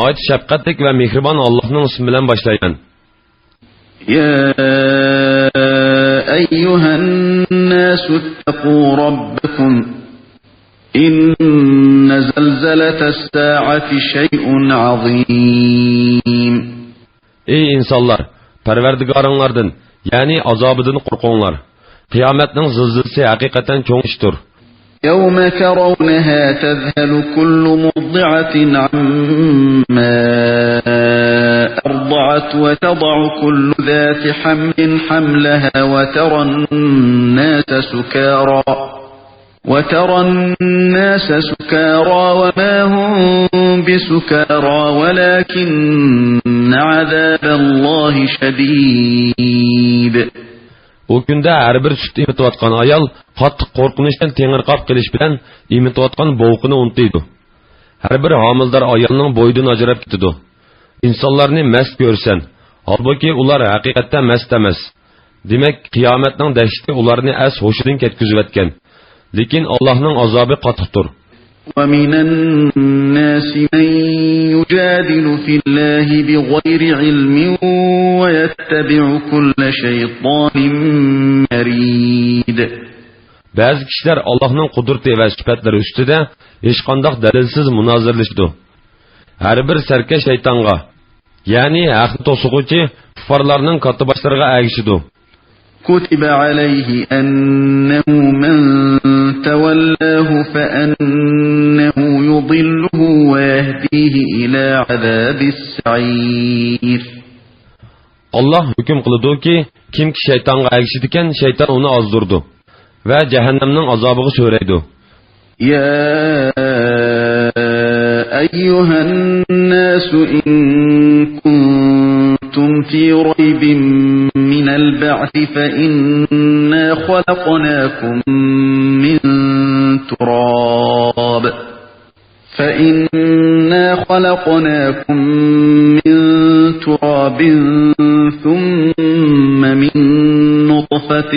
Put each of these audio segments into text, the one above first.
Ayet şefkatlik ve mihriban Allah'ın ismiyle başlayan. Ya eyyuhen nasu ittaqu rabbakum. İnne zelzeletes saati şey'un azim. Ey insanlar, perverdigarınlardan, yani azabıdan korkunlar. Kıyametnin zılzılsi hakikaten çok iştir. يَوْمَ تَرَوْنَهَا تَذْهَلُ كُلُّ مُرْضِعَةٍ عَمَّا أَرْضَعَتْ وَتَضَعُ كُلُّ ذَاتِ حَمْلٍ حَمْلَهَا وَتَرَى النَّاسَ سُكَارَى وَمَا هُمْ بِسُكَارَى وَلَكِنَّ عَذَابَ اللّٰهِ شَدِيدٌ. O günde her bir süt imitiyatkan ayal, qattiq korkunuştan tengirqab qilish bilan imitiyatkan boğuqini unutuydu. Her bir hamildar ayalning boydan ajrab ketidi. İnsanlarni mast görsen, halbuki ular haqiqatda mast emas. Demek qiyomatning dahshati ularni as hushidan ketkizib lekin Allohning azobi qattiqdir. وَمِنَ النَّاسِ مَن يُجَادِلُ فِي اللَّهِ بِغَيْرِ عِلْمٍ وَيَتَّبِعُ كُلَّ شَيْطَانٍ مَرِيدٍ. Bazı kişiler Allah'ın kudreti ve sıfatları üstüde hiç qandaq dalilsiz münazirleşdi. Her bir serkeş şeytanga, yani haqqı tosuğucu kufarlarının katı başlarına erişidi. كُتِبَ عَلَيْهِ أَنَّهُ مَنْ تَوَلَّاهُ فَأَنَّهُ يُضِلُّهُ وَيَهْدِيهِ إِلَى عَذَابِ السَّعِيرِ. Allah hüküm kılıdı ki kim ki şeytanga erişidiken şeytan onu azdurdu ve cehennemnin azabını söyleydi. يا أيها الناس إن كنتم في ريب من البعث فإنا خلقناكم من تراب ثم من نطفة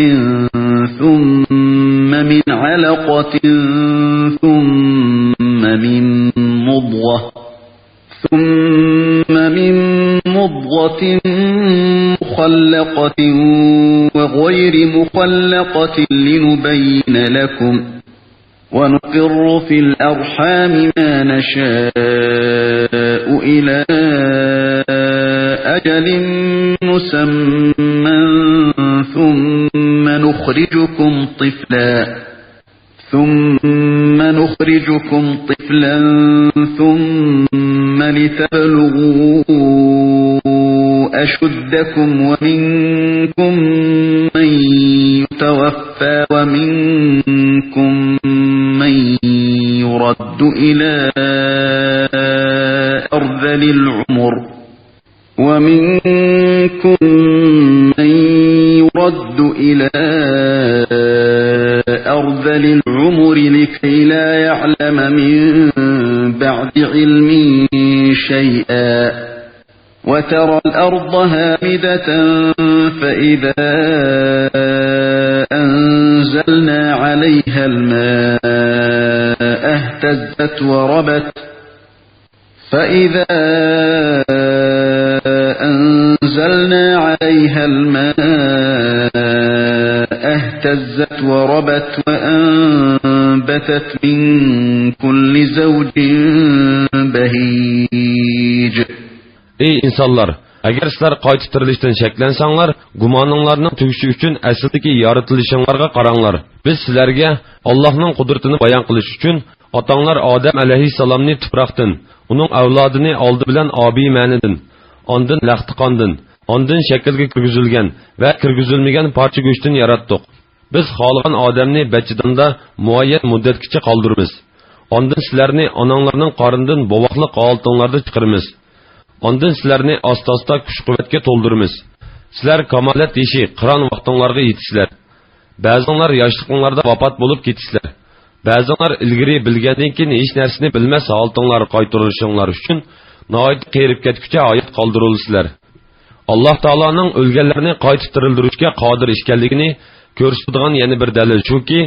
ثم من علقة ثم من مضغة مخلقة وغير مخلقة لنبين لكم ونقر في الأرحام ما نشاء إلى أجل مسمى ثم نخرجكم طفلا ثم لتبلغوا أشدكم ومنكم من يتوفى ومنكم من يرد إلى أرذل العمر لكي لا يعلم من بعد علم شيئا وترى الأرض هامدة فإذا أنزلنا عليها الماء اهتزت وربت وأنبتت من كل زوج بهيج. Ey insanlar! Agar sizlar qayta tirilishdan shakllansanlar, gumoninglarning tugishi uchun asldagi yaratılışinglarga qaranglar. Biz sizlarga Allohning qudratini bayon qilish uchun otanglar Odam alayhissalomni tuproqdan, uning avlodini oldi bilan obi ma'nidan, ondan laxti qondan, ondan shaklga kirgizilgan va kirgizilmagan parcha go'shtdan yaratdik. Biz xohlagan odamni bachidanda muayyan muddatgacha qoldiramiz. Ondan sizlarni onanglarning qorindan bovoqliq holtinglarda chiqaramiz. Ondan sizlarni asta-asta kuch-quvvatga to'ldiramiz. Sizlar kamolat yeshi, qiron vaqtinglarga yetisizlar. Ba'zanlar yoshliqinglarda vafot bo'lib ketisizlar. Ba'zanlar ilgari bilgandan keyin hech narsani bilmas holtinglarga qaytarilishinglar uchun nihoyat qerib ketguncha hayot qoldirilsizlar. Alloh taolaning o'lganlarni qayta tirildirishga qodir ekanligini ko'rsatadigan yana bir dalil shuki,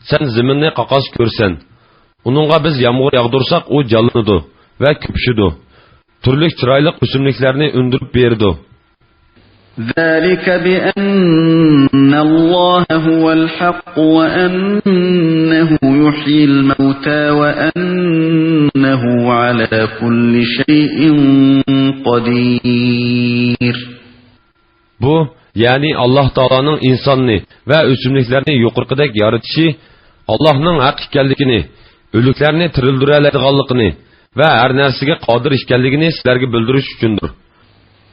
sen zaminni qaqos ko'rsan. Uningga biz yomg'ir yog'dirsak, u jallanadi va ko'pishidi. turli chiroyli o'simliklarni undirib berdi. ذلك بأن الله هو الحق وأنه يحيي الموتى وأنه على كل شيء قدير. Bu, yani Allah Taala'nın insanını ve o'simliklarni yuqorqidek yaratishi, Allah'ның haq ekanligini, o'liklarni tirildiradiganligini ve her narsaga qodir ekanligini sizlarga bildirish uchundir.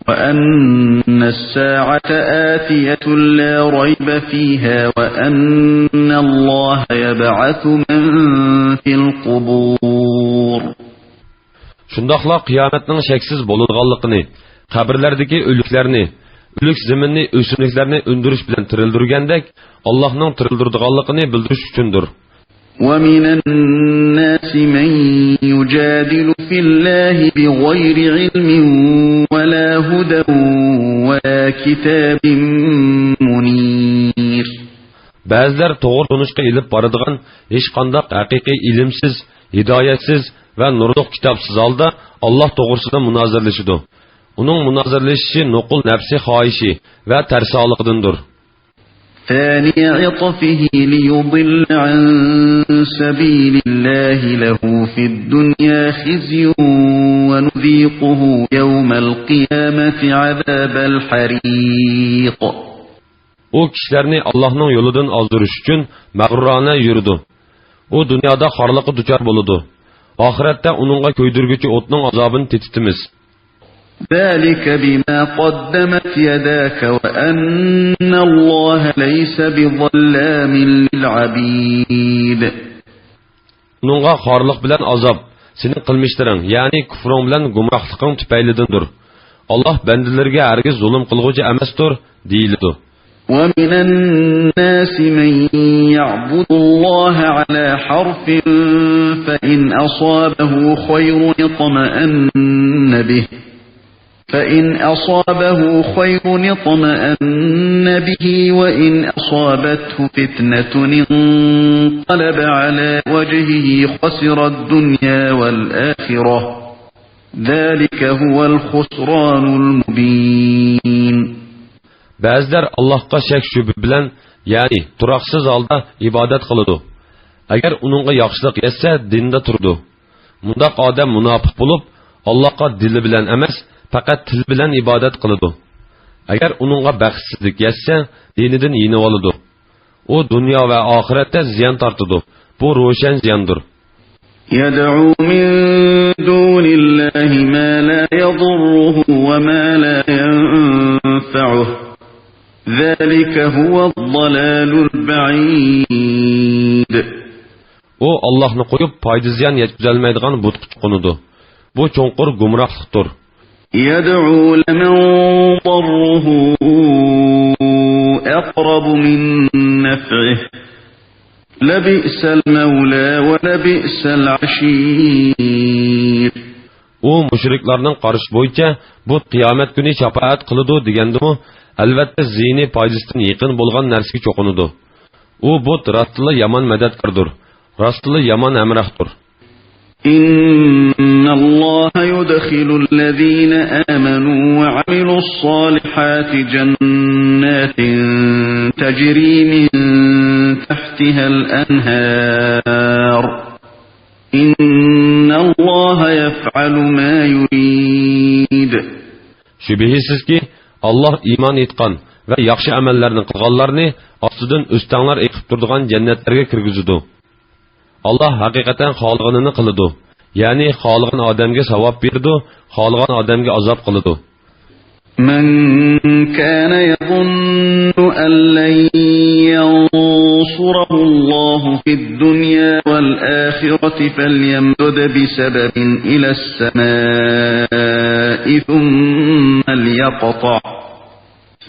وأن الساعة آتية لا ريب فيها وأن الله يبعث من في القبور. Shundaqla qiyomatning shaksiz bo'ladiganligini, qabrlardagi o'liklarni, o'lik zaminni, o'simliklarni undirish bilan tirildirgandek, Allohning tirildirganligini bildirish uchundir. ومن الناس من يجادل في الله بغير علم ولا هدى ولا كتاب منير. Ba'zilar to'g'ri tunishga ilib boradigan hech qanday haqiqiy ilmsiz, hidoyatsiz va nurliq kitobsiz holda Alloh to'g'risida munozirlashidi. Uning munozirlashishi nuqul nafsi xohishi va tarsoliqdandir. ثاني عطفه ليضل عن سبيل الله له في الدنيا خزي ونذيقه يوم القيامة عذاب الحريق. O kişilerini Allah'ın yolundan azdırış için mağrurane yürüdü. O dünyada xarlıqı düçar buludu. Ahirette onunla köydürgücü otның azabını tetitimiz. ذلك بما قدمت يداك وأن الله ليس بظلام للعبيد. Onunla xarlıq bilen azab, senin qılmışların, yani küfrün bilen gumrahlıqın tüpeylidindir. Allah bendilerge herkes zulüm kılgıcı emestir, deyildi. ومن الناس من يعبد الله على حرف فإن أصابه خير اطمأن به وإن أصابته فتنة انقلب على وجهه خسر الدنيا والآخرة ذلك هو الخسران المبين. Ba'zilar Allohga shak shubha bilan, ya'ni turaqsiz holda ibodat qiladi. Agar uningga yaxshilik yetsa, dinda turdi. Mundaq odam munofiq bo'lib, Allohga dili bilan emas, faqat til bilan ibodat qiladi. Agar uningga baxtsizlik yetsa, dinidan yinib oladi. U dunyo va oxiratda ziyon tortadi. Bu ro'shan ziyondir. يدعو من دون الله ما لا يضره وما لا ينفعه ذلك هو الضلال البعيد. O Allah'ını koyup payda ziyan yetkazolmaydigan butqa chiqinidir. Bu cho'nqur gumrohlikdir. يدعو لمن ضره أقرب من نفعه لبئس المولى ولبئس العشير. O müşriklarning qarish bo'yicha bu qiyomat kuni shafaat qiladi degandimi, albatta ziyni foydasidan yaqin bo'lgan narsaga cho'qinadi. U but rastli yomon madadkordir, rastli yomon amrohdir. إن الله يدخل الذين آمنوا وعملوا الصالحات جنات تجري من تحتها الأنهار إن الله يفعل ما يريد. Şübihisiz ki Allah iman etgan ve yaxshi amallarni qilganlarni ostidan o'stanglar eqib turadigan jannatlarga kirgizadi. Allah haqiqatan xolig'ini qiladi. Ya'ni xolig'in odamga savob berdi, xolig'in odamga azob qiladi. من كان يظن أن لن ينصره الله في الدنيا والآخرة فليمدد بسبب إلى السماء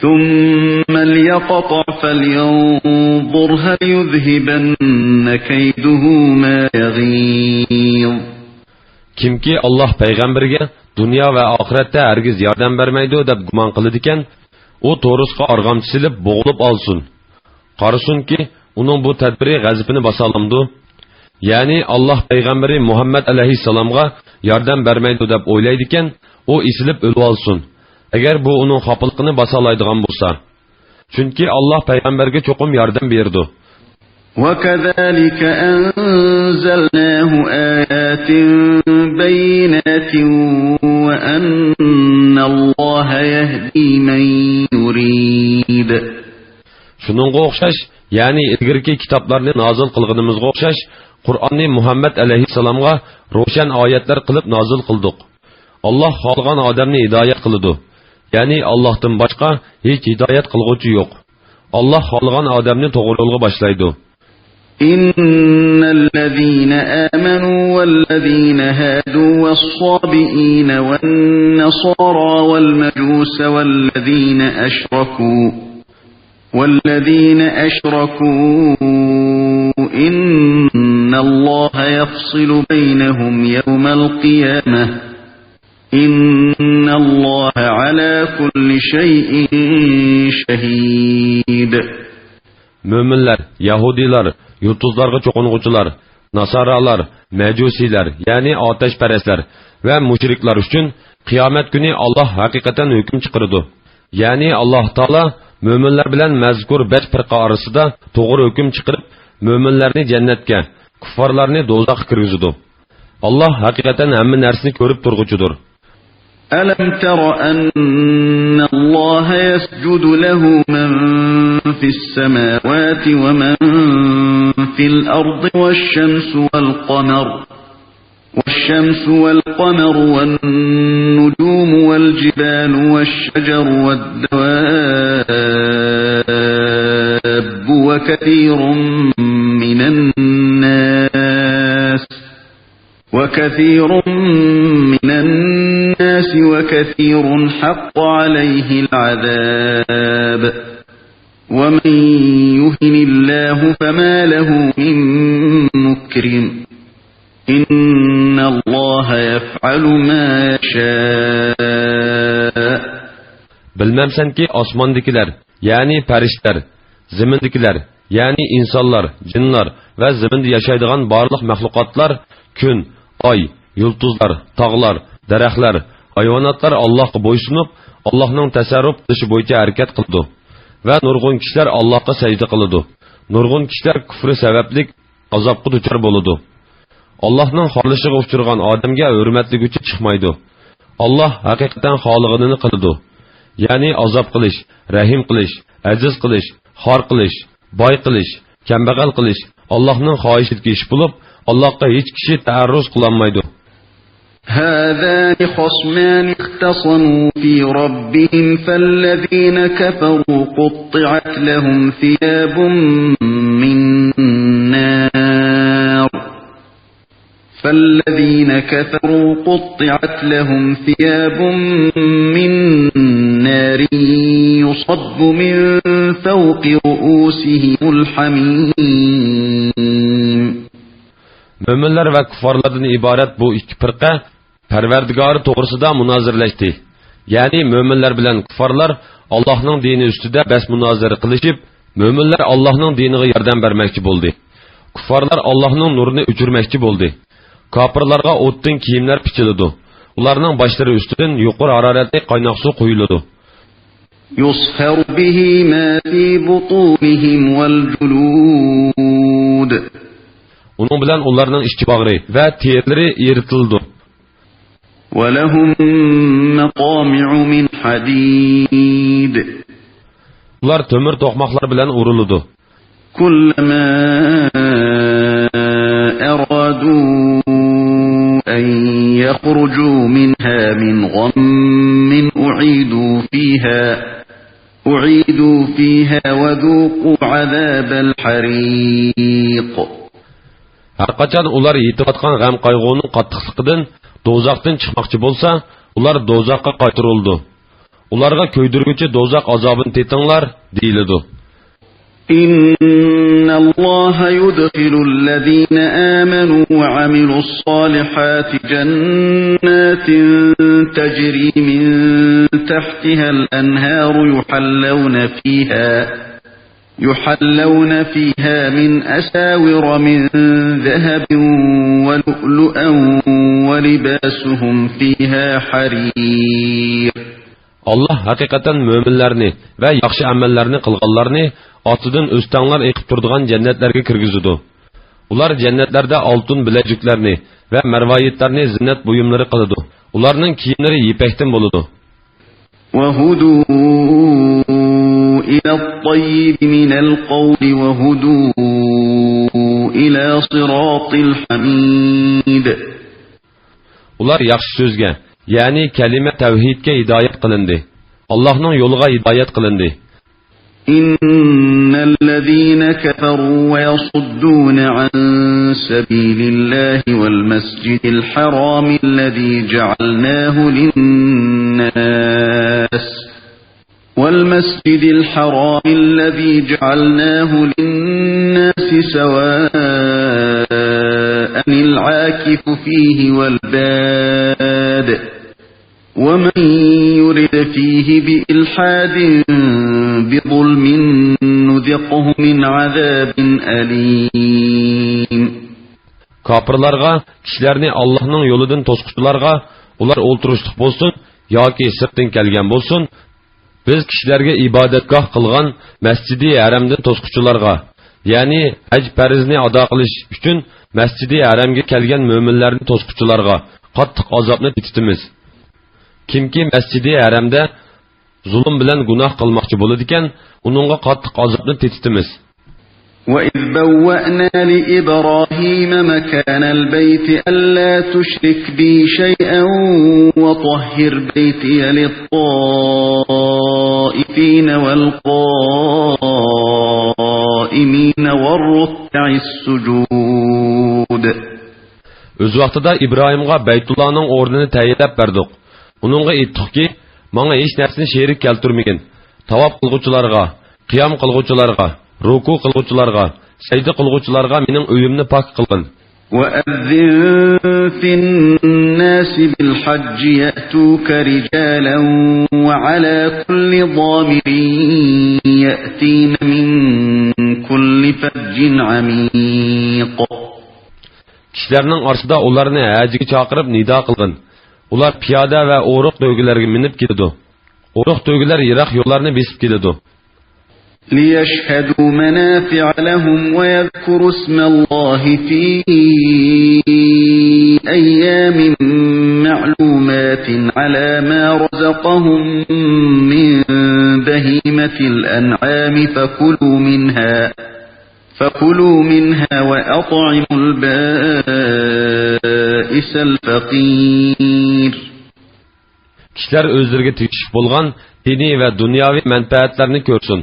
ثم ليقطع فلينظر هل يذهبن كيده ما يغيظ. Kimki Allah payg'ambarga dunyo va oxiratda hargiz yordam bermaydi deb gumon qiladi ekan, u to'risqa arg'amchi silib bo'g'ilib olsin. Qarasunki, uning bu tadbiri g'azabini bosa olamdi. Ya'ni Allah payg'ambari Muhammad alayhissalomga yordam bermaydi deb o'ylaydi ekan, u isilib o'lib olsin. Agar bu uning xafaligini basalaydigan bo'lsa. Chunki Alloh payg'ambarga cho'qim yordam berdi. وَكَذَلِكَ أَنزَلْنَاهُ آيَاتٍ بَيِّنَاتٍ وَأَنَّ اللَّهَ يَهْدِي مَن يُرِيدُ. Shuningga o'xshash, ya'ni ilgirki kitoblarni nozil qilganimizga o'xshash, Qur'onni Muhammad alayhissalomga ro'shan oyatlar qilib nozil qildik. Alloh xohlagan odamni hidoyat qiladi. Ya'ni Allohdan boshqa hech hidoyat qilguvchi yo'q. Alloh xohlagan odamni to'g'ri yo'lga boshlaydi. إن الذين آمنوا والذين هادوا والصابئين والنصارى والمجوس والذين أشركوا إن الله يفصل بينهم يوم القيامة إن الله على كل شيء شهيد. Müminler, Yahudiler, yurtuzlarga çoğunğucular, Nasaralar, Mecusiler, yani ateşperestler ve müşrikler için kıyamet günü Allah hakikaten hüküm çıkardı. Yani Allah Teala müminler bilen mezkur 5 firqa arasında doğru hüküm çıkarıp müminlerini cennetke, kuffarlarını dozağa kirgizdi. Allah hakikaten hamma narsani ko'rib turguchidir. ألم تر أن الله يسجد له من في السماوات ومن في الأرض والشمس والقمر والنجوم والجبال والشجر والدواب وكثير من الناس وكثير حق عليه العذاب ومن يهن الله فما له من مكرم إن الله يفعل ما يشاء. Bilmemsen ki osmandakiler, yani perişler, zimindakiler, yani insanlar, cinlar ve ziminde yaşaydıgan barlıq məxluqatlar, gün, ay, yıldızlar, tağlar, dərəxlər, hayvanatlar Allah'a boysunup, Allah'ın təsərrüf dışı boyunca hərəkət qıldı. Və nurgun kişiler Allah'a secde qılıdı. Nurgun kişiler küfrü sebeplik azapqı düçar boludu. Allah'ın xarlışığı uçurgan adamga hürmetli gücü çıkmaydı. Allah hakikaten xalıqını qılıdı. Yani azap qilish, rahim qilish, aziz qilish, xor qilish, boy qilish, kambag'al qilish Allah'ın xohishidagi ish bo'lib, Allah'a hiç kişi taarruz qilolmaydi. هذان خصمان اختصموا في ربهم فالذين كفروا قطعت لهم ثياب من نار يصب من فوق رؤوسهم الحميم. Müminler ve kuffarlardan ibaret bu iki firqa Parvardigori to'g'risida munozirlashdi. Ya'ni müminler bilan kuffarlar Allohning dini ustida bas munozara qilishib, müminler Allohning diniga yordam bermoqchi bo'ldi. Kuffarlar Allohning nurini o'chirmoqchi bo'ldi. Kafirlarga o'tdan kiyimlar pichiladi. Ularning boshlari ustidan yuqori haroratli qaynoq suv quyiladi. يصهر به ما في بطونهم والجلود. Onun bilan ularning ichki bag'ri va terlari eritildi. وَلَهُمْ مَقَامِعُ مِنْ حَدِيدٍ. Ular tömür toqmaqlar bilan urildi. كُلَّمَا أَرَادُوا أَنْ يَخْرُجُوا مِنْهَا مِنْ غَمٍّ أُعِيدُوا فِيهَا وَذُوقُوا عَذَابَ الْحَرِيقِ. Har qachon ular yetayotgan g'am qayg'uning qattiqligidan dozaqdan chiqmoqchi bo'lsa, ular dozaqqa qaytarildi. Ularga ko'ydirguchi dozaq azobini tetinglar deyiladi. إن الله يدخل الذين آمنوا وعملوا الصالحات جنات تجري من تحتها الأنهار يحلون فيها من أساور من ذهب ولؤلؤا ولباسهم فيها حرير. Allah haqiqatan mo'minlarni va yaxshi amallarni qilganlarni otidan o'stanglar eqib turadigan jannatlarga kirgizadi. Ular jannatlarda oltin bilajuklarni va marvoyitlarni zinnat buyumlari qiladi. Ularning kiyimlari yipakdan bo'ladi. وهدوا إلى الطيب من القول وهدوا إلى صراط الحميد. Ular yaxshi so'zga, ya'ni kalima tavhidga hidoyat qilindi. Allohning yo'liga hidoyat qilindi. إن الذين كفروا ويصدون عن سبيل الله والمسجد الحرام الذي جعلناه للناس سواء العاكف فيه والباد ومن يرد فيه بإلحاد بظلم نذقه من عذاب أليم. Kafirlarga, kishilarni Allohning yo'lidan to'squvchilarga, ular o'ltirishlik bo'lsin yoki sirtdan kelgan bo'lsin, biz kishilarga ibodatgoh qilgan Masjidi Haramdan to'squvchilarga, ya'ni haj farizni ado qilish uchun Masjidi Haramga kelgan mo'minlarni to'squvchilarga qattiq azobni tetitimiz. Kimki Masjidi Haramda zulm bilan gunoh qilmoqchi bo'ladi ekan, uningga qattiq azobni tetitimiz. وَإِذْ بَوَّأْنَا لِإِبْرَاهِيمَ مَكَانَ الْبَيْتِ أَلَّا تُشْرِكْ بِي شَيْئًا وَطَهِّرْ بَيْتِيَ لِلطَّائِفِينَ وَالْقَائِمِينَ وَالرُّكَّعِ السُّجُودِ. Öz vaqtida İbrahimga Baytullahning o'rnini tayinlab berdik. Uningga aytdikki, menga hech narsani sherik keltirmagin. Tavob qilguvchilarga, qiyam qilguvchilarga, ruku qilguvchilarga, sajda qilguvchilarga mening uyimni pok qilgin. وَأَذِّن فِي النَّاسِ بِالْحَجِّ يَأْتُوكَ رِجَالًا وَعَلَى كُلِّ ضَامِرٍ يَأْتِينَ مِنْ كُلِّ فَجٍّ عَمِيقٍ. Kishilarning orasida ularni hajiga chaqirib nido qilgin. Ular piyoda va o'riq to'ygilarga minib keladi. O'riq to'ygilar yiroq yo'llarni besib keladi. لِيَشْهَدُوا مَنَافِعَ لَهُمْ وَيَذْكُرُوا اسْمَ اللَّهِ فِي أَيَّامٍ مَّعْلُومَاتٍ عَلَى مَا رَزَقَهُم مِّن بَهِيمَةِ الْأَنْعَامِ فَكُلُوا مِنْهَا وَأَطْعِمُوا الْبَائِسَ الْفَقِيرَ. Kishilar o'zlariga tegishib bo'lgan diniy va dunyoviy manfaatlarni ko'rsin.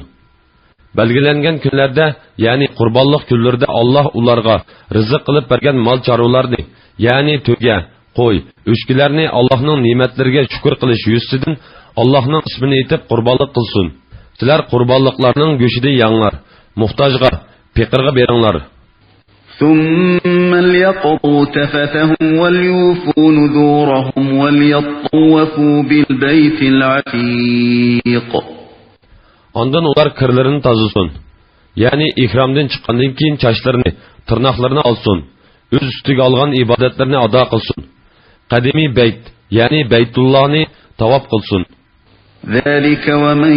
Belgilangan kunlarda, ya'ni qurbonlik kunlarida Alloh ularga rizq qilib bergan mol chorvalarni, ya'ni to'ga, qo'y, o'shkilarni Allohning ne'matlariga shukr qilish yuzidan Allohning ismini aytib qurbonlik qilsin. Sizlar qurbonliklarning go'shida yanglar, muhtojga, faqirga beringlar. ثُمَّ لْيَقْضُوا تَفَثَهُمْ وَلْيُوفُوا نُذُورَهُمْ وَلْيَطَّوَّفُوا بِالْبَيْتِ الْعَتِيقِ. Ondan ular kirlarini tozasın. Yani ihramdan çıkandan keyin çaşlarını, tırnaqlarını alsın. Öz üstüge algan ibadetlerini ada kılsın. Kadimi beyt, yani Beytullah'ını tavaf kılsın. ذَلِكَ وَمَنْ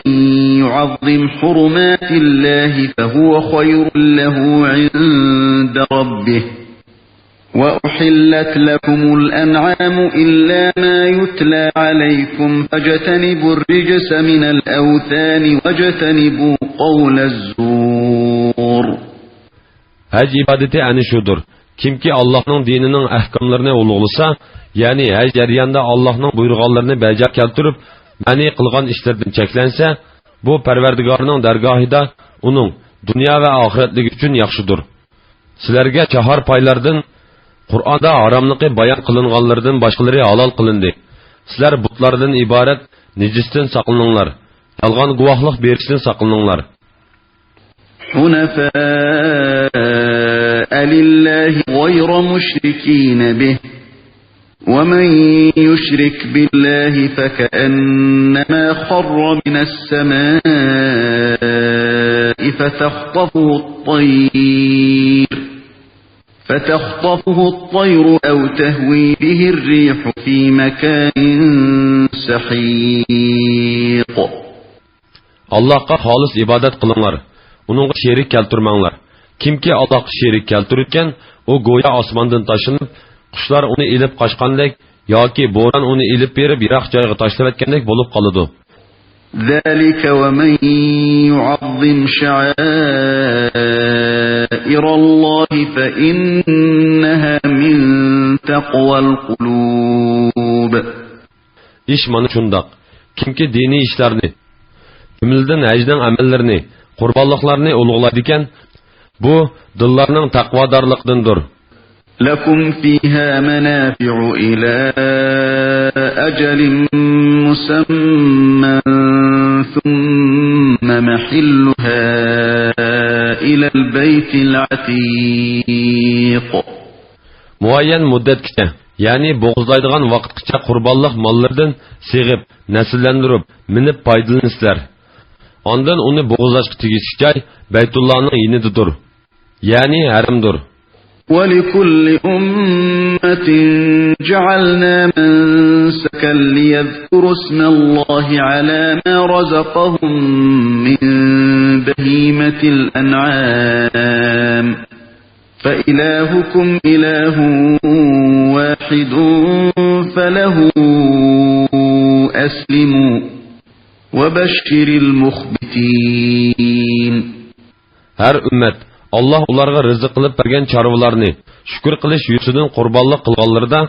يُعَظِّمْ حُرُمَاتِ اللَّهِ فَهُوَ خَيْرٌ لَهُ عِنْدَ رَبِّهِ. وَأُحِلَّتْ لَكُمُ الْأَنْعَامُ إِلَّا مَا يُتْلَى عَلَيْكُمْ فَاجْتَنِبُوا الرِّجْسَ مِنَ الْأَوْثَانِ وَاجْتَنِبُوا قَوْلَ الزُّورِ. Hac ibadeti ani şudur. Kimki Allah'ın dininin ahkamlarını ulug'lasa, yani hac jarayonida Allah'ın buyurganlarını bajo keltirib, mani qilgan ishlardan cheklansa, bu Parvardigorning dargohida uning dunyo va oxiratligi uchun yaxshidir. Sizlarga chahar paylardan Qur'onda haromligi bayon qilinganlardan boshqalari halol qilindi. Sizlar butlardan iborat nejisdan saqlaninglar. Yolg'on guvohlik berishdan saqlaninglar. حُنَفَاءَ لِلَّهِ غَيْرَ مُشْرِكِينَ بِهِ وَمَنْ يُشْرِكْ بِاللَّهِ فَكَأَنَّمَا خَرَّ مِنَ السَّمَاءِ فتخطفه الطير أو تهوي به الريح في مكان سحيق. Allah'a halis ibadet kılınlar. Onunla şerik keltirmanglar. Kimki Allah'a şerik keltirirken o goya osmondan taşınıp, qushlar uni ilib qochgandek yoki bo'ron uni ilib berib yiroq joyga tashlab etgandek bo'lib qoladi. ذلك ومن يعظم شعائر الله فإنها من تقوى القلوب. İş mana shundoq. Kimki diniy ishlarni, jumladan hajning amallarini, qurbonliqlarni ulug'laydi ekan, bu dillarning taqvodorligidandir. لكم فيها منافع إلى أجل مسمى ثم محلها إلى البيت العتيق. Muayyan muddatgacha, ya'ni bo'g'izlaydigan vaqtgacha qurbonliq mollardan sig'ib, nasllantirib, minib foydalansizlar. Ondan uni bo'g'izlashga tegishli joy Baytullohning yinididir, ya'ni haramdir. ولكل أمة جعلنا منسكا ليذكروا اسم الله على ما رزقهم من بهيمة الأنعام فإلهكم إله واحد فله أسلموا وبشر المخبتين. Her ümmet Allah ularga rizq qilib bergan chorvalarni shukr qilish yuzidan qurbonlik qilganlarida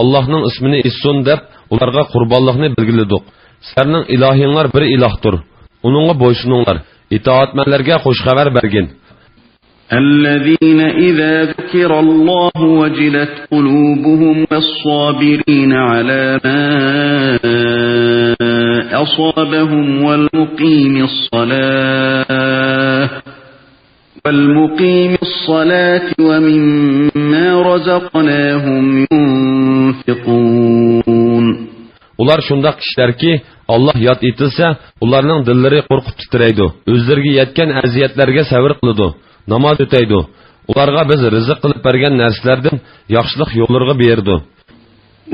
Allohning ismini issun deb ularga qurbonlikni belgiladik. Sizlarning ilohinglar bir ilohdir. Uningga bo'ysuninglar. Itoatmanlarga xush xabar bergin. الذين إذا ذكر الله وجلت قلوبهم والصابرين على ما أصابهم والمقيم الصلاة ومما رزقناهم ينفقون. Ular shundaq kishilarki, Allah yod etilsa, ularning dillari qo'rqib titraydi. O'zlariga yetgan aziyatlarga sabr qiladi. Namoz o'taydi. Ularga biz rizq qilib bergan narsalardan yaxshilik yo'llarga berdi.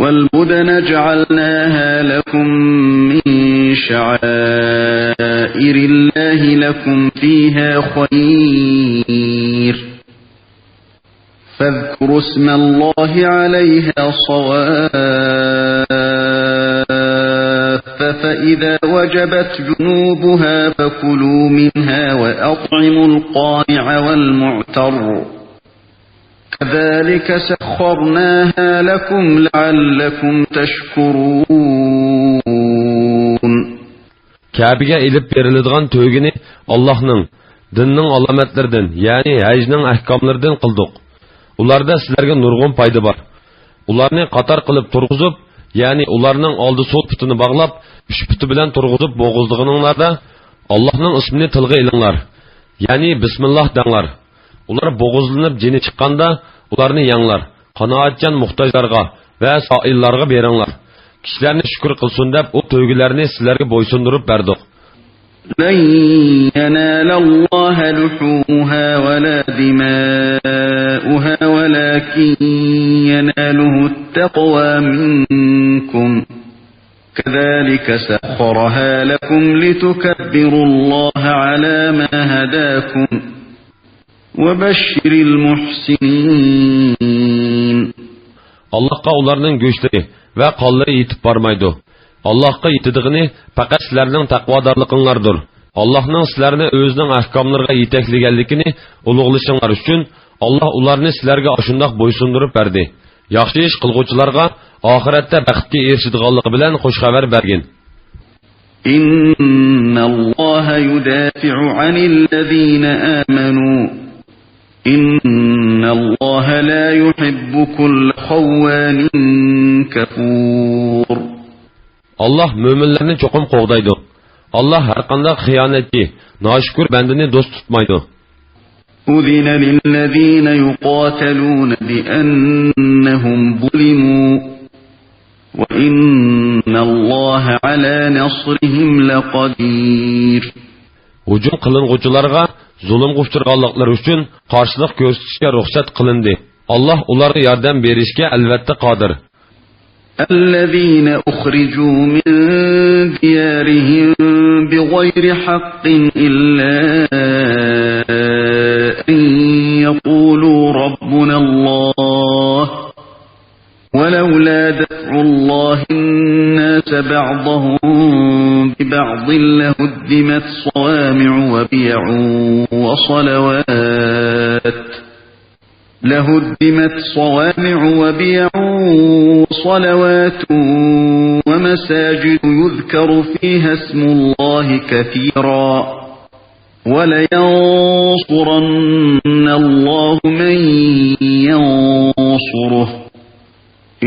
والبدن جعلناها لكم من شعائر الله لكم فيها خير فاذكروا اسم الله عليها صواف فإذا وجبت جنوبها فكلوا منها وأطعموا القانع والمعتر كذلك سخرناها لكم لعلكم تشكرون. Kabe'ga ilib beriladigan to'ygini Allohning dinning alomatlaridan, ya'ni hajning ahkomlaridan qildik. Ularda sizlarga nurg'un foyda bor. Ularni qator qilib turg'izib, ya'ni ularning oldi so'l putini bog'lab, uch puti bilan turg'izib bo'g'izdiganinglarda Allohning ismini tilga ilinglar. Ya'ni bismillah denglar. Ular bo'g'izlanib jini chiqqanda ularni yanglar. Qanoatchan muhtojlarga va soillarga beringlar. Kishilarni shukr qilsin deb o to'ygilarni sizlarga bo'ysundirib berdik. لن ينال الله لحومها ولا دماؤها ولكن يناله التقوى منكم كذلك سخرها لكم لتكبروا الله على ما هداكم وبشر المحسنين. Allah'a ularning go'shtari va qonlari yetib bormaydi. Allohga yetidigini faqat sizlarning taqvodorliginglardir. Allohning sizlarni o'zining ahkomlariga yetaklaganligini ulug'lashinglar uchun Alloh ularni sizlarga shundoq bo'ysundirib berdi. Yaxshi ish qilguvchilarga oxiratda baxtga erishadiganligi bilan xush xabar bergin. Innalloha yudafi'u 'anillazina amanu. Innalloha la yuhibbu kulla xawwanin kafur. Allah mo'minlarni cho'qim qo'g'daydi. Allah har qanday xiyonatchi, noshukr bandani do'st tutmaydi. Udhina lillazina yuqataluna bi annahum zulimu wa innalloha ala nasrihim laqadir. hujum qiling'uvchilarga zulmga uchraganliklari uchun qarshilik ko'rsatishga ruxsat qilindi. Alloh ularga yordam berishga albatta qodir. الذين أخرجوا من ديارهم بغير حق إلا أن يقولوا ربنا الله ولولا دفع الله الناس بعضهم ببعض لهدمت صوامع وبيع وصلوات ومساجد يذكر فيها اسم الله كثيرا ولينصرن الله من ينصره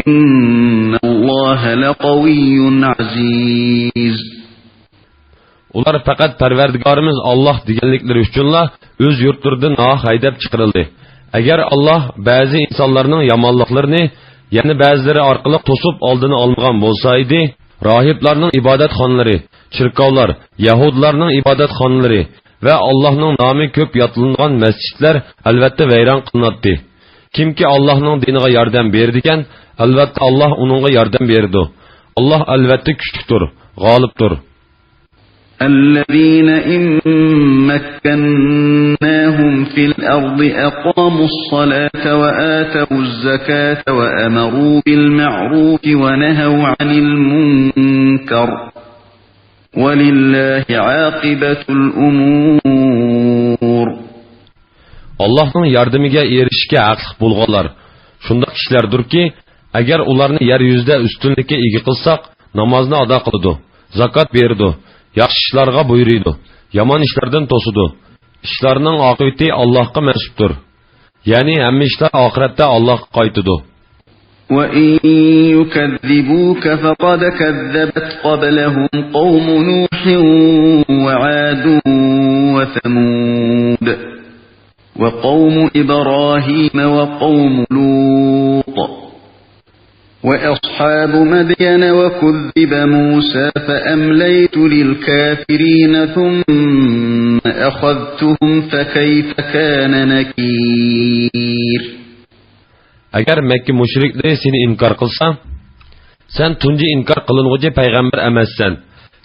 إن الله لقوي عزيز. Ular faqat Parvardigorimiz Alloh deganliklari uchunla o'z yurtlaridan haydab chiqarildi. Agar Alloh ba'zi insonlarning yomonliklarini, ya'ni ba'zilari orqali to'sib oldini olmagan bo'lsa edi, rohiblarning ibodatxonalari, chirkovlar, yahudlarning ibodatxonalari va Allohning nomi ko'p yotilingan masjidlar albatta vayron qilinadi. Kimki Allohning diniga yordam berdigan, albatta Alloh uningga yordam berdi. Alloh albatta kuchlidir, g'olibdir. الذين إن مكناهم في الأرض أقاموا الصلاة وآتوا الزكاة وأمروا بالمعروف ونهوا عن المنكر ولله عاقبة الأمور. Allah'ın yardımıga erişishga haqliq bo'lganlar shunday kishilardirki, agar ularni yer yuzida ustunlikka ega qilsak, namozni ado qiladi, zakot berdi, yaxshi ishlarga buyuradi, yomon ishlardan to'sidi. Ishlarning oqibati Allohga mansubdir. Ya'ni hamma ishlar oxiratda Allohga qaytadi. وَإِن يُكَذِّبُوكَ فَقَدْ كَذَّبَتْ قَبْلَهُمْ قَوْمُ نُوحٍ وَعَادٌ وَثَمُودُ وَقَوْمُ إِبْرَاهِيمَ وَقَوْمُ لُوطٍ وَأَصْحَابُ مَدْيَنَ وَكُذِّبَ مُوسَى فَأَمْلَيْتُ لِلْكَافِرِينَ ثُمَّ أَخَذْتُهُمْ فَكَيْفَ كَانَ نَكِيرِ. Agar Makka mushrikleri seni inkar qilsa, sen tunji inkar qilinguchi payg'ambar emassan.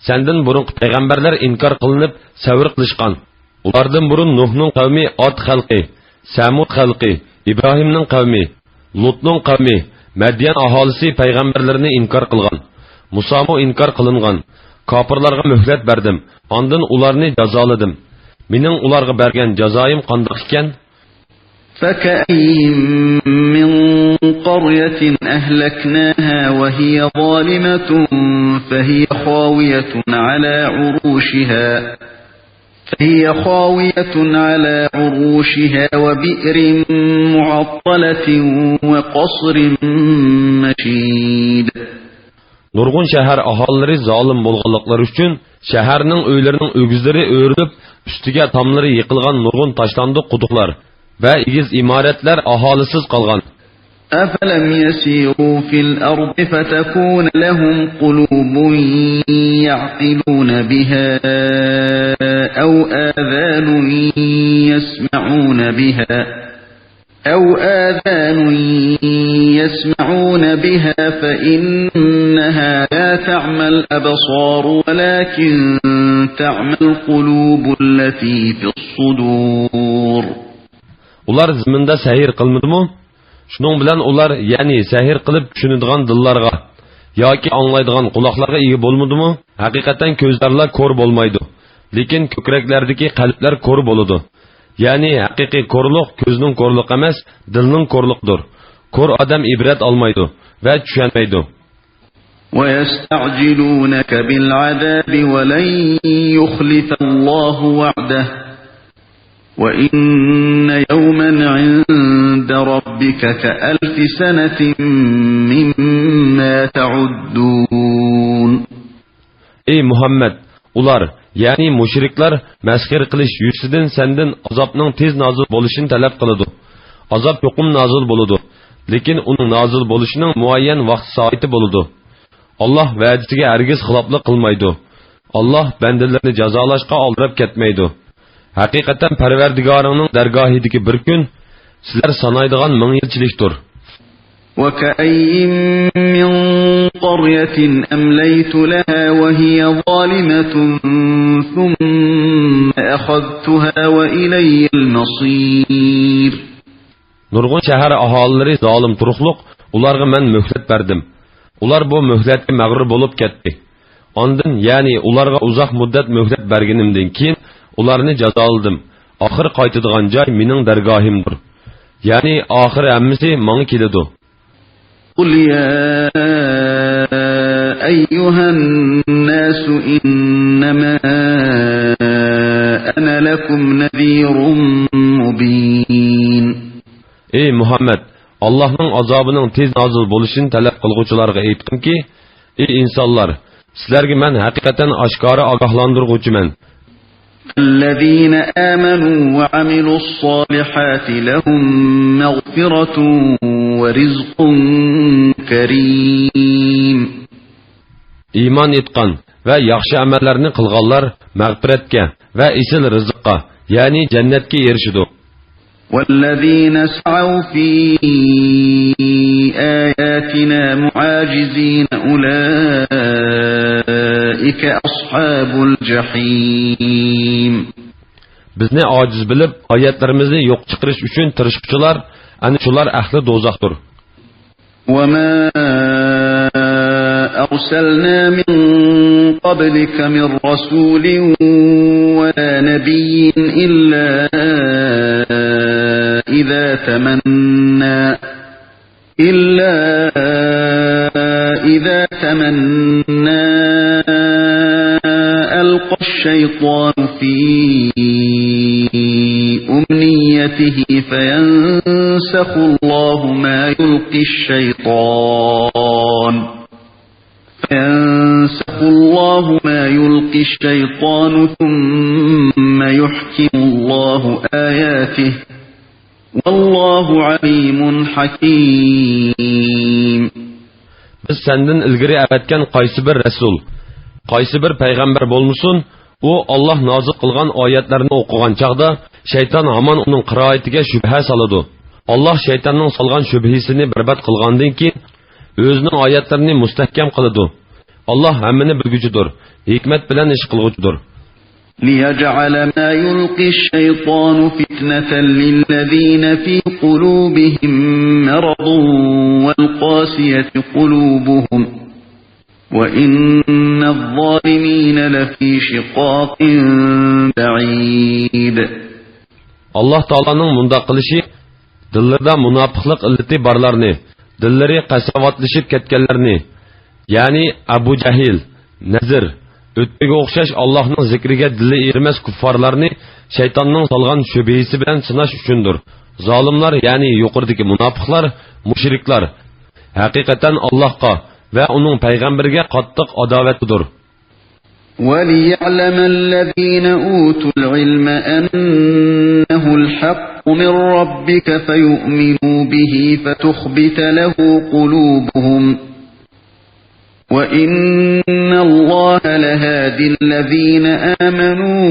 Sendan burun payg'ambarlar inkar qilinib savr qilishgan. Ulardan burun Nuhning qavmi Ad xalqi, Samud xalqi, Ibrohimning qavmi, Lutning qavmi, Madyan aholisi payg'ambarlarni inkar qilgan. Musomo inkar qilingan. Kofirlarga muhlat berdim. Ondan ularni jazoladim. Mening ularga bergan jazoim qanday ekan? فَكَأَيِّن مِّن قَرْيَةٍ أَهْلَكْنَاهَا وَهِيَ ظَالِمَةٌ فَهِيَ خَاوِيَةٌ عَلَى عُرُوشِهَا وَبِئْرٍ مُّعَطَّلَةٍ وَقَصْرٍ مَّشِيدٍ. Nurgun şəhər ahalları zalim bolğanlıqları üçün şəhərinin öylərinin ögüzləri örülüb, üstüge tamları yıkılgan nurgun taşlandı quduqlar və igiz imarətlər ahalisiz qalğan. أَفَلَمْ يَسِيرُوا فِي الْأَرْضِ فَتَكُونَ لَهُمْ قُلُوبٌ يَعْقِلُونَ بِهَا أَوْ آذَانٌ يَسْمَعُونَ بِهَا فَإِنَّهَا لَا تَعْمَى الْأَبْصَارُ وَلَكِنْ تَعْمَى الْقُلُوبُ الَّتِي فِي الصُّدُورِ. Ular zimində səhir qılmıdımı? Şunun bilan ular, yani səhir qılıb düşünüdüğən dillarga, yoki anlaydıgan qulaqlarga ega bolmudimi? Haqiqatan ko'zlarlar ko'r bolmaydı. Lekin ko'kraklardagi qalblar ko'r boludu. Yani haqiqiy ko'rluq ko'zning ko'rluq emas, dilning ko'rluqdir. Ko'r odam ibrat olmaydi va tushunmaydi. وَيَسْتَعْجِلُونَكَ بِالْعَذَابِ وَلَنْ يُخْلِفَ اللَّهُ وَعْدَهُ وَإِنَّ يَوْمًا عِندَ رَبِّكَ كَأَلْفِ سَنَةٍ مِّمَّا تَعُدُّونَ. Ey Muhammed, ular, yani müşrikler məskir qilish yüzüdən səndən azabның tez nazil bolışını tələb qılıdı. Azab yoqum nazil boludu. Lekin onun nazil bolışının muayyan vaqt saati boludu. Allah vədisiga hergiz xilaflıq qılmaydı. Allah bandalarni jazolashga oldirib ketmaydi. Haqiqatan Parvardigoringning dargohidagi bir kun sizlar sanaydigan 1000 yilchilikdir. وكأين من قرية أمليت لها وهي ظالمة ثم أخذتها وإلي المصير. Nurg'un shahar aholilari zolim turuqliq, ularga men muhlat berdim. Ular bu muhlatga mag'rur bo'lib ketdi. Ondan, ya'ni ularga uzoq muddat muhlat berganimdan keyin ularni jazoladim. Oxir qaytadigan joy mening dargohimdir. Ya'ni oxir hammasi menga keladi. قل يا أيها الناس إنما أنا لكم نذير مبين. Ey Muhammed, Allah'ның azabının tez nazil bo'lishini talab qilguvchilarga aytdimki, ey insonlar, sizlarga men haqiqatan oshkora ogohlantirguvchiman. الذين آمنوا وعملوا الصالحات لهم مغفرة ورزق كريم. İman etgan ve yaxshi amallarni qilganlar mag'firatga va isil rizqqa, ya'ni jannatga erishadi. والذين سعوا في آياتنا معاجزين أولئك أصحاب الجحيم. Bizni ojiz bilib, oyatlarimizni yo'q chiqarish uchun tirishuvchilar, ana shular ahli do'zaxdir. وما أرسلنا من قبلك من رسول ولا نبي إلا إذا تمنى ألقى الشيطان في أمنيته فينسخ الله ما يلقي الشيطان ثم يحكم الله آياته والله عليم حكيم. Biz senden ilgiri avatgan qaysi bir rasul, qaysi bir payg'ambar bo'lmasin, u Allah nozil qilgan oyatlarni o'qigan chaqda shayton hamon uning qiroatiga shubha soladi. Allah shaytonning solgan shubhisini barbod qilgandan keyin o'zining oyatlarini mustahkam qiladi. Allah hammani bilguchidir, hikmat bilan ish qilguchidir. ليجعل ما يلقي الشيطان فتنة للذين في قلوبهم مرض والقاسية قلوبهم وإن الظالمين لفي شقاق بعيد. Allah Taala'nın mundaq qilishi dillarda munofiqlik illati barlarni, dillari qasavatlaşib ketganlarni, ya'ni Abu Jahil, Nazir, o'tpiga o'xshash Allohning zikriga dili ermas kuffarlarni shaytonning solgan shubhisi bilan sinash uchundir. Zolimlar, ya'ni yuqoridagi munofiqlar, mushriklar haqiqatan Allohga va uning payg'ambariga qattiq adovatlidir. وَلِيَعْلَمَ الَّذِينَ أُوتُوا الْعِلْمَ أَنَّهُ الْحَقُّ مِنْ رَبِّكَ فَيُؤْمِنُوا بِهِ فَتُخْبِتَ لَهُ قُلُوبُهُمْ وَإِنَّ اللَّهَ لَهَادِي الَّذِينَ آمَنُوا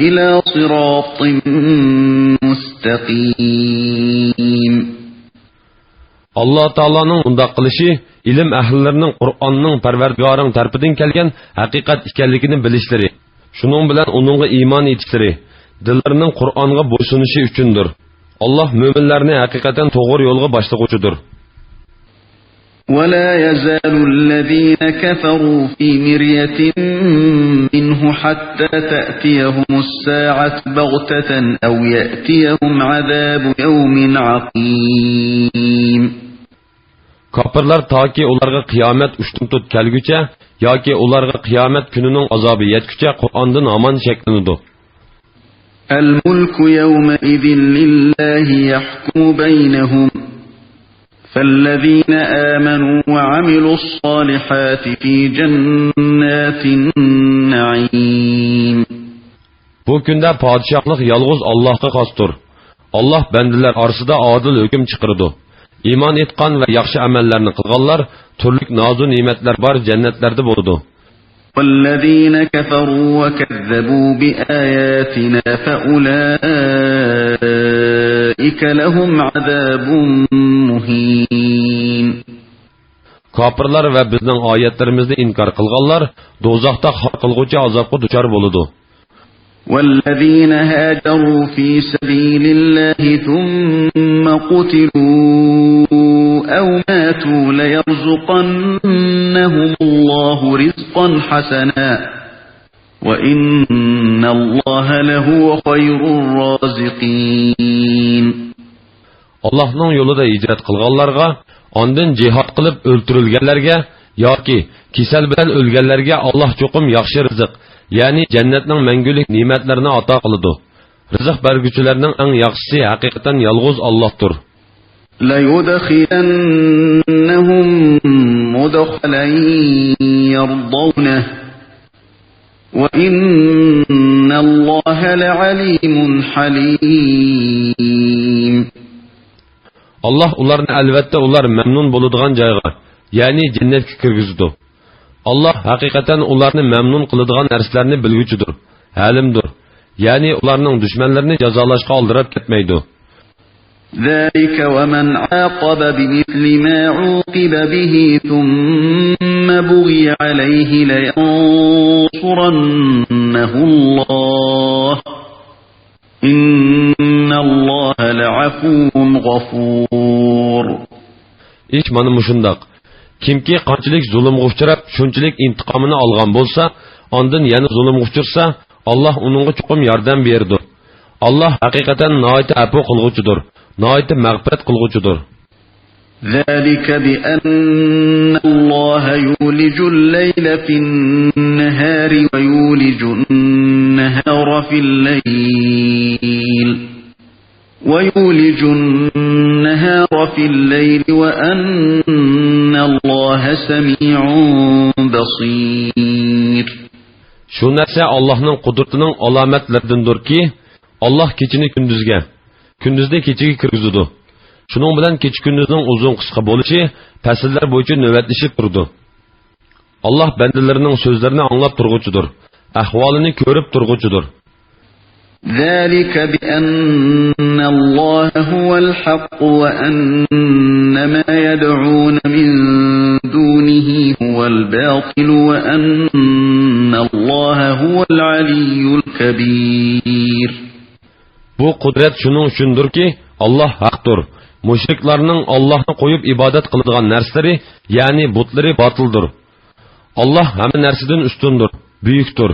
إِلَى صِرَاطٍ مُسْتَقِيمٍ. Allah Taala'nın undaq qilishi ilm ahllarining Qur'onning Parvardigoring tarafidan kelgan haqiqat ekanligini bilishlari, shuning bilan uningga iymon etishlari, dillarining Qur'onga bo'ysunishi uchundir. Allah mo'minlarni haqiqatan to'g'ri yo'lga boshlag'uchidir. وَلَا يَزَالُ الَّذِينَ كَفَرُوا فِي مِرْيَةٍ مِّنْهُ حَتَّى تَأْتِيَهُمُ السَّاعَةُ بَغْتَةً أَوْ يَأْتِيَهُمْ عَذَابُ يَوْمٍ عَقِيمٍ. Kafirlar taki ularga qiyomat ushtumtut kelgucha yoki ularga qiyomat kunining azobi yetgucha Qur'ondan aman shaklanadi. الْمُلْكُ يَوْمَئِذٍ لِلَّهِ يَحْكُمُ بَيْنَهُمْ فَالَّذِينَ آمَنُوا وَعَمِلُوا الصَّالِحَاتِ فِي جَنَّاتِ النَّعِيمِ. Bu kunda padişahlık yalğız Allah'a xosdir. Allah bendiler arasida adil hüküm chiqirdi. İman etgan ve yaxshi amallarni qilganlar turli nozu ne'matlar bor jannatlarda bo'ladi. وَالَّذِينَ كَفَرُوا وَكَذَّبُوا بِآيَاتِنَا فَأُولَٰئِكَ لَهُمْ عَذَابٌ مُهِينٌ. Kafirlar ve bizning oyatlarimizni inkar qilganlar do'zaxda xor qilguvchi azobga duchor bo'ladi. وَالَّذِينَ هَاجَرُوا فِي سَبِيلِ اللَّهِ ثُمَّ قُتِلُوا أَوْ مَاتُوا لَيَرْزُقَنَّهُمُ اللَّهُ رِزْقًا حَسَنًا وَإِنَّ اللَّهَ لَهُوَ خَيْرُ الرَّازِقِينَ. Allah'ның yolida hicret qilganlarga, ondan jihad qilib o'ltirilganlarga yoki kasal bilan o'lganlarga Alloh cho'qim yaxshi rizq, ya'ni jannatning mangulik ne'matlarini ato qiladi. Rizq berguvchilarning eng yaxshisi haqiqatan yolg'iz Allohdir. La yudkhilannahum mudkhalan yardawnahu wa innalloha la'alimun halim. Allah ularni albatta ular memnun bo'ladigan joyga, ya'ni jannatga kirgizdi. Allah haqiqatan ularni memnun qiladigan narsalarni bilguchidir, halimdir. Ya'ni ularning dushmanlarini jazolashga oldirib ketmaydi. ذلك ومن عاقب بمثل ما عوقب به ثم بغي عليه لينصرنه الله إن الله لعفو غفور. İş mana mushundaq. Kimki qanchalik zulmga uchrab, shunchalik intiqomini olgan bo'lsa, ondan yana zulmga uchirsa, Alloh uningga chuqum yordam berdi. Alloh haqiqatan nihoyat afu qilguvchidir, nihoyat mag'firat qilguvchidir. ذلك بأن الله يولج الليل في النهار ويولج النهار في الليل وأن الله سميع بصير. Şu narsa Allohning qudratining alomatlaridandir ki, Alloh kechini kunduzga, kunduzda kechaga kirgizadi. Shuning bilan kecha kunduzning uzun qisqa bo'lishi fasllar bo'yicha navbatlashib turdi. Alloh bandalarining so'zlarini anglab turg'uchidir, ahvolini ko'rib turg'uchidir. ذلك بأن الله هو الحق وأن ما يدعون من دونه هو الباطل وأن الله هو العلي الكبير. Bu kudret şunun üçündür ki Allah haktır. Müşriklerinin Allah'ını koyup ibadet kılıdığan nersleri yani butları batıldır. Allah hemen nersiden üstündür, büyüktür.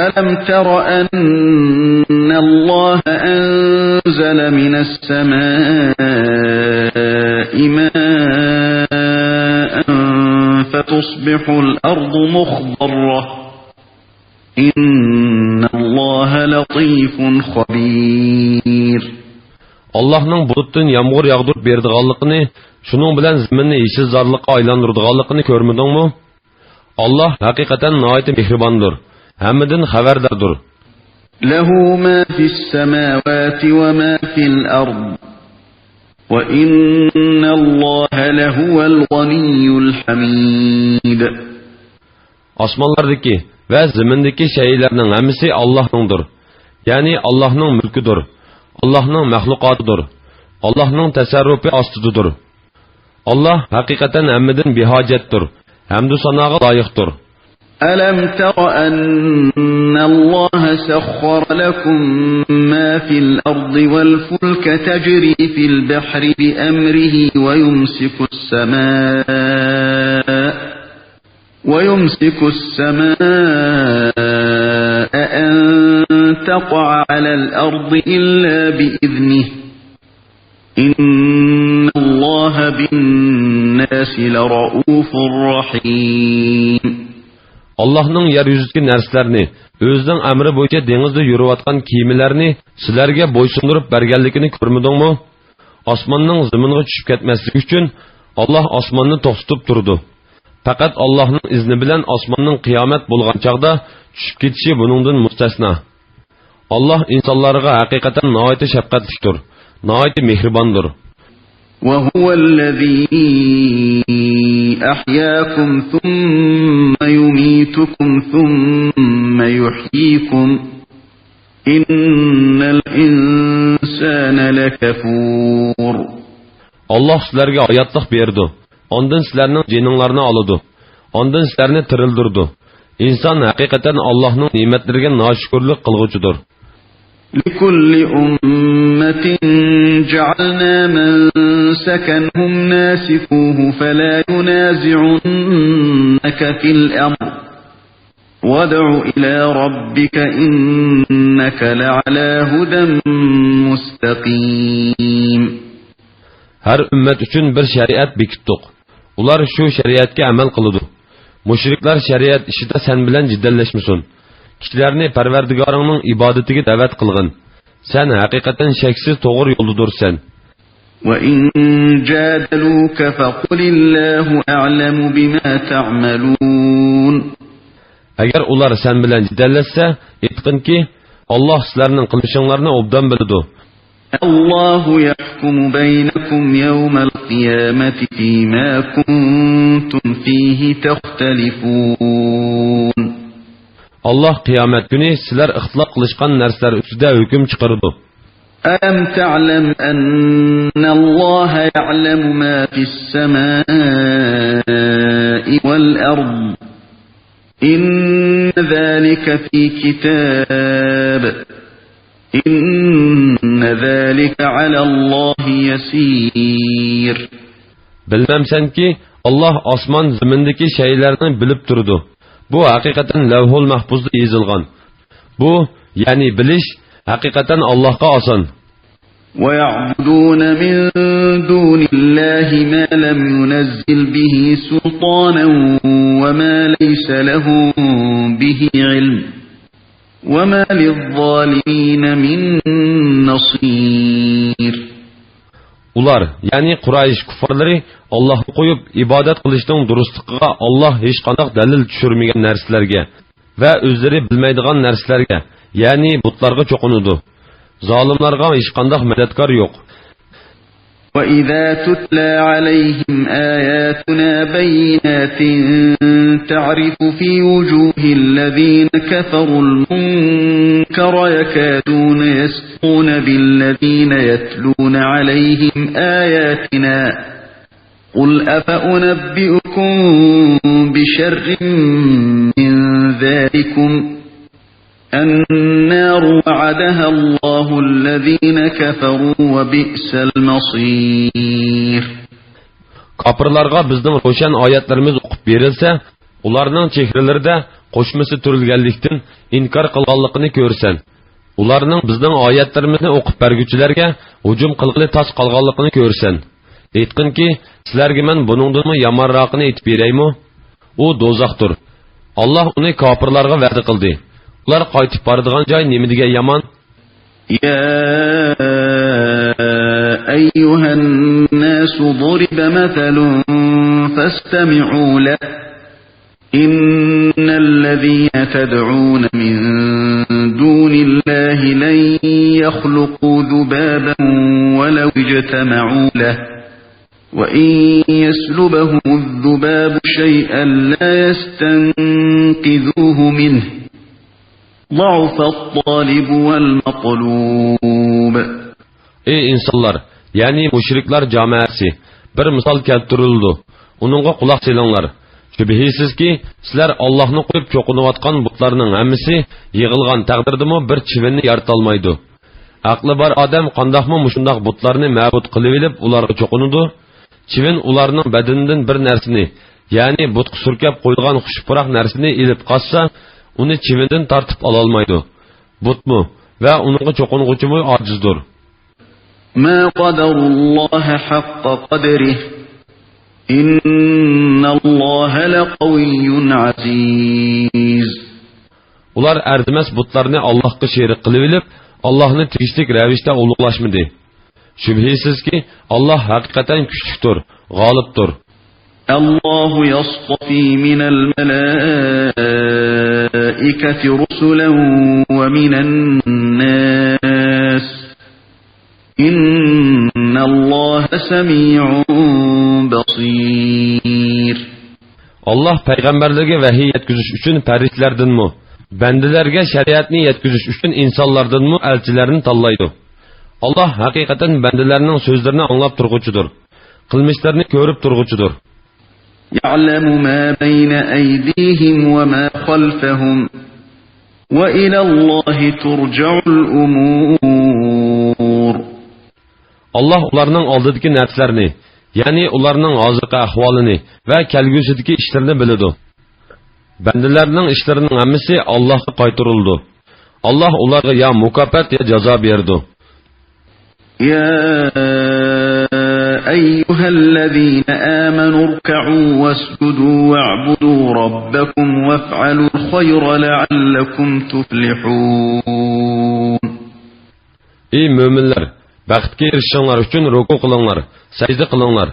أَلَمْ تَرَ أَنَّ اللَّهَ أَنزَلَ مِنَ السَّمَاءِ مَاءً فَتُصْبِحُ الْأَرْضُ مُخْضَرَّةً إِنَّ اللَّهَ لَطِيفٌ خَبِيرٌ. Allah'ның bulutdan yağmur yağdırıp berdiğanlığını, şunun bilen zeminni yeşil zarlıqqa aylandırdıqanlığını görmedinmi? Allah hakikaten nihayet mehribandır. Hammadan xabardardır. Lahu ma fis semawati ve ma fil ard. Ve innallaha lehuvel ganiyyul hamid. Osmonlardagi ve zemindagi şeylerning hammasi Allohningdir. Yani Allohning mulkidir. Allohning mahluqotidir. Allohning tasarrufi ostidadir. Allah hakikaten hammadan behojatdir. Hamdu sanoga loyiqdir. أَلَمْ تَرَ أَنَّ اللَّهَ سَخَّرَ لَكُم مَّا فِي الْأَرْضِ وَالْفُلْكَ تَجْرِي فِي الْبَحْرِ بِأَمْرِهِ وَيُمْسِكُ السَّمَاءَ أَن تَقَعَ عَلَى الْأَرْضِ إِلَّا بِإِذْنِهِ إِنَّ اللَّهَ بِالنَّاسِ لَرَءُوفٌ رَحِيمٌ. Allah'ның yeryüzündeki nerslerini, özünün emri boyunca denizde yürüvatkan kiyimilerini sizlerge boysundurıp bergenlikini görmedinmi? Osmanның ziminiga tushib ketmaslik uchun Allah osmonni to'xtatib turdi. Faqat Allohning izni bilan osmonning qiyomat bo'lgan chaqda tushib ketishi buningdan mustasno. Allah insonlarga haqiqatan nihoyat shafqatlidir, nihoyat mehribondir. وَهُوَ الَّذِي أَحْيَاكُمْ ثُمَّ يُمِيتُكُمْ يميتكم ثم يحييكم إن الإنسان لكفور. Allah sizlarga oyatliq berdi. Ondan sizlarning jininglarni oladi. Ondan sizlarni tirildirdi. İnsan haqiqatan Allohning ne'matlariga noshukirlik qilg'uchidir. لكل أمة جعلنا منسكا هم ناسكوه فلا ينازعنك في الأمر وادع إلى ربك إنك لعلى هدى مستقيم. Her ümmet üçün bir şeriat bekitdik. Ular şu şeriatga amal qiladi. Mushriklar shariat ishida sen bilan jiddallashmasin. Kishilarni Parvardigoringning ibodatiga da'vat qilgin. Sen haqiqatan shaksiz to'g'ri yo'ldadursan. وَإِن جَادَلُوكَ فَقُلِ اللَّهُ أَعْلَمُ بِمَا تَعْمَلُونَ. Agar ular sen bilan jiddallashsa, aytqinki, Alloh sizlarning qilishinglarni obdan biladi. الله يحكم بينكم يوم القيامة فيما كنتم فيه تختلفون. Allah qiyomat kuni sizlar ixtilof qilishgan narsalar ustida hukm chiqaradi. ألم تعلم أن الله يعلم ما في السماء والأرض إن ذلك في كتاب إن ذلك على الله يسير. Bilmamsan ki Allah osmon zimindagi shaylarni bilib turdi. Bu haqiqatan lavhul mahfuzda yozilgan. Bu, ya'ni bilish haqiqatan Allohga oson. وَيَعْبُدُونَ مِن دُونِ اللَّهِ مَا لَمْ يُنَزِّلْ بِهِ سُلْطَانًا وَمَا لَيْسَ لَهُم بِهِ عِلْمٌ وَمَا لِلظَّالِمِينَ مِن نَصِيرٍ. Ular, ya'ni Quraysh kuffarlari Allohni qo'yib ibodat qilishning durustligiga Alloh hech qanday dalil tushirmagan narsalarga va o'zlari bilmaydigan narsalarga, ya'ni butlarga cho'qinadi. Zolimlarga hech qanday madadkor yo'q. وَإِذَا تُتْلَى عَلَيْهِمْ آيَاتُنَا بَيِّنَاتٍ تَعْرِفُ فِي وُجُوهِ الَّذِينَ كَفَرُوا الْمُنكَرَ يَكَادُونَ يَسْطُونَ بِالَّذِينَ يَتْلُونَ عَلَيْهِمْ آيَاتِنَا قُلْ أَفَأُنَبِّئُكُم بِشَرٍّ مِّن ذَلِكُمْ النَّارُ وَعَدَهَا اللَّهُ الَّذِينَ كَفَرُوا وَبِئْسَ الْمَصِيرُ. Kafirlarga bizning ro'shan oyatlarimiz o'qib berilsa, ularning chehralarida qo'shmasi turilganlikdan inkor qilganligini ko'rsan. Ularning bizning oyatlarimizni o'qib berguchilarga hujum qilg'ili tas qolganligini ko'rsan. Aytqinki, sizlarga men buningdanmi yomonroqini aytib beraymi? U do'zaxdir. Alloh uni kofirlarga va'da qildi. Ular qaytib boradigan joy nima degan yomon? يا أيها الناس ضرب مثل فاستمعوا له إن الذين تدعون من دون الله لن يخلقوا ذبابا ولو اجتمعوا له وإن يسلبهم الذباب شيئا لا يستنقذوه منه ضعف الطالب والمطلوب. Ey insanlar, yani müşrikler camiası, bir misal keltirildi. Onunla kulak selinglar. Şübihisiz ki, sizler Allah'ını koyup çokunuvatkan butlarının hemmisi yığılgan takdirdimi bir çivinni yaratolmaydı. Aklı bar adam qandaqmı muşundaq butlarını ma'bud qılıbilip ularga çokunudu. Çivin ularının bedeninden bir nersini, yani but surkab qo'yilgan xushpuroq narsani ilib qassa, uni chivindan tartib ololmaydi. Butmu va uningga cho'qing'uchimi ojizdir. ما قدر الله حق قدره إن الله لقوي عزيز. Ular arzimas butlarni Allohga sherik qilib bilib, Allohni tegishlik ravishda ulug'lashmadi. Shubhisizki, Alloh haqiqatan kuchlidir, g'olibdir. الله يصطفي من الملائكة رسلا ومن الناس إن الله سميع بصير. Allah payg'ambarlarga vahiy yetkazish uchun farishtalardanmi, bandalarga shariatni yetkazish uchun insonlardanmi elchilarni tanlaydi. Allah haqiqatan bandalarning so'zlarini anglab turg'uchidir, qilmishlarini ko'rib turg'uchidir. يعلم ما بين أيديهم وما خلفهم وإلى الله ترجع الأمور. Allah ularning oldidagi narsalarni, ya'ni ularning hozirgi ahvolini va kelgusidagi ishlarini biladi. Bandalarning ishlarining hammasi Allohga qaytarildi. Allah ularga ya mukofot ya jazo berdi. يا أيها الذين آمنوا اركعوا واسجدوا واعبدوا ربكم وافعلوا الخير لعلكم تفلحون. Ey müminler, baxtga erishinglar uchun ruku qilinglar, sajda qilinglar,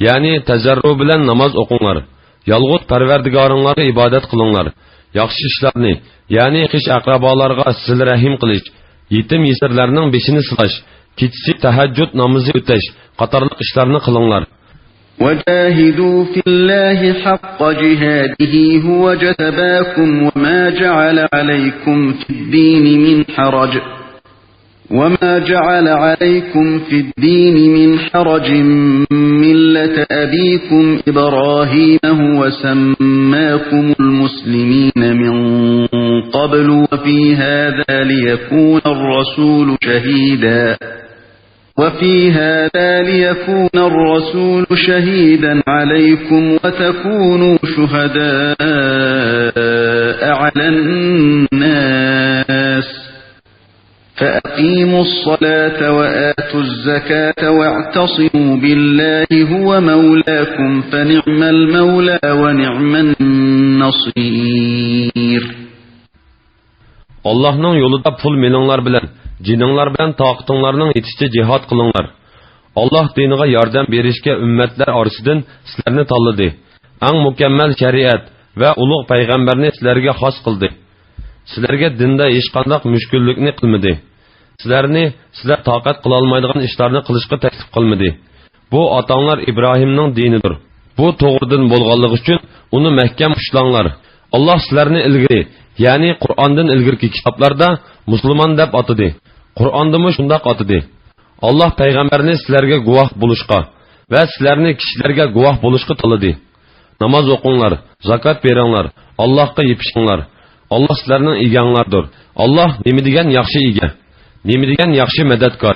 ya'ni tazarru bilan namoz o'qinglar. Yolg'iz Parvardigoringlarga ibodat qilinglar. Yaxshi ishlarni, ya'ni qish aqrabolarga sil rahim qilish, yetim yesirlarning beshini silash, kechsi tahajjud namozi o'tash qatorliq ishlarni qilinglar. وجاهدوا في الله حق جهاده هو اجتباكم وما جعل عليكم في الدين من حرج ملة أبيكم إبراهيم هو سماكم المسلمين من قبل وفي هذا ليكون الرسول شهيدا عليكم وتكونوا شهداء على الناس فأقيموا الصلاة وآتوا الزكاة واعتصموا بالله هو مولاكم فنعم المولى ونعم النصير. Allah'ның yolunda pul meninglar bilan, jininglar bilan taqatinglarning yetishcha jihad qilinglar. Allah diniga yordam berishga ummatlar orasidan sizlarni tanladi. Eng mukammal shariat va ulug' payg'ambarni sizlarga xos qildi. Sizlarga dinda hech qanday mushkullikni qilmadi. Sizlar taqat qila olmaydigan ishlarni qilishga taklif qilmadi. Bu otanglar Ibrohimning dinidir. Bu to'g'ridan bo'lganligi uchun uni mahkam ushlanglar. Allah sizlarni ilgari, ya'ni Qur'ondan ilgirki kitoblarda musulmon deb atadi. Qur'ondami shunday atadi. Allah payg'ambarni sizlarga guvoh bo'lishga va sizlarni kishilarga guvoh bo'lishga tanladi. Namoz o'qinglar, zakot beringlar, Allohga yepishinglar. Allah sizlarning eganglardir. Allah nima degan yaxshi ega, nima degan yaxshi madadkor.